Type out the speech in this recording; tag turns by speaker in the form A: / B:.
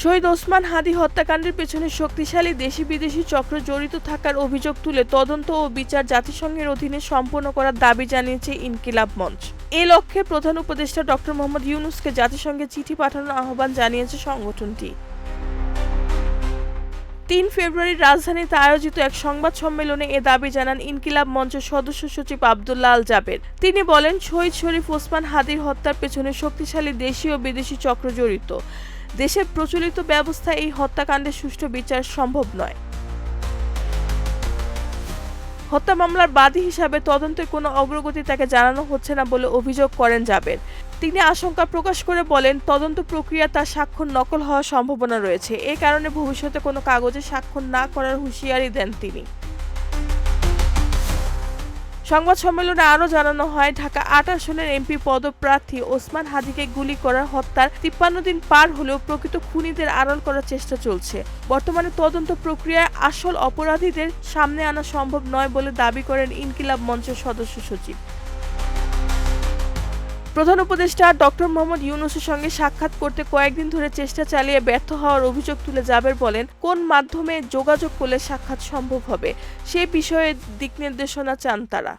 A: শহীদ ওসমান হাদী হত্যাকাণ্ডের পেছনে শক্তিশালী দেশি বিদেশি চক্র জড়িত থাকার অভিযোগ তুলে তদন্ত ও বিচার জাতিসংঘের অধীনে সম্পন্ন করার দাবি জানিয়েছে ইনকিলাব মঞ্চ। এ লক্ষ্যে প্রধান উপদেষ্টা ডক্টর মোহাম্মদ ইউনূসকে জাতিসংঘে চিঠি পাঠানোর আহ্বান জানিয়েছে সংগঠনটি। ৩ ফেব্রুয়ারি রাজধানীতে আয়োজিত এক সংবাদ সম্মেলনে এ দাবি জানান ইনকিলাব মঞ্চের সদস্য সচিব আব্দুল্লাহ আল জাবের। তিনি বলেন, শহীদ শরীফ ওসমান হাদীর হত্যার পেছনে শক্তিশালী দেশি ও বিদেশি চক্র জড়িত। দেশের প্রচলিত ব্যবস্থায় এই হত্যাকাণ্ডের সুষ্ঠু বিচার সম্ভব নয়। হত্যা মামলার বাদী হিসাবে তদন্তের কোনো অগ্রগতি তাকে জানানো হচ্ছে না বলে অভিযোগ করেন জাবের। তিনি আশঙ্কা প্রকাশ করে বলেন, তদন্ত প্রক্রিয়া তার স্বাক্ষর নকল হওয়ার সম্ভাবনা রয়েছে। এ কারণে ভবিষ্যতে কোনো কাগজে স্বাক্ষর না করার হুঁশিয়ারি দেন তিনি। সংবাদ সম্মেলনে আরও জানানো হয়, ঢাকা ৮ আসনের এমপি পদপ্রার্থী ওসমান হাদীকে গুলি করার হত্যার ৫৩ দিন পার হলেও প্রকৃত খুনিদের আড়াল করার চেষ্টা চলছে। বর্তমানে তদন্ত প্রক্রিয়ায় আসল অপরাধীদের সামনে আনা সম্ভব নয় বলে দাবি করেন ইনকিলাব মঞ্চের সদস্য সচিব। প্রধান উপদেষ্টা ডক্টর মোহাম্মদ ইউনূসের সঙ্গে সাক্ষাৎ করতে কয়েকদিন ধরে চেষ্টা চালিয়ে ব্যর্থ হওয়ার অভিযোগ তুলে জাবের বলেন, কোন মাধ্যমে যোগাযোগ করলে সাক্ষাৎ সম্ভব হবে সে বিষয়ে দিকনির্দেশনা চান তারা।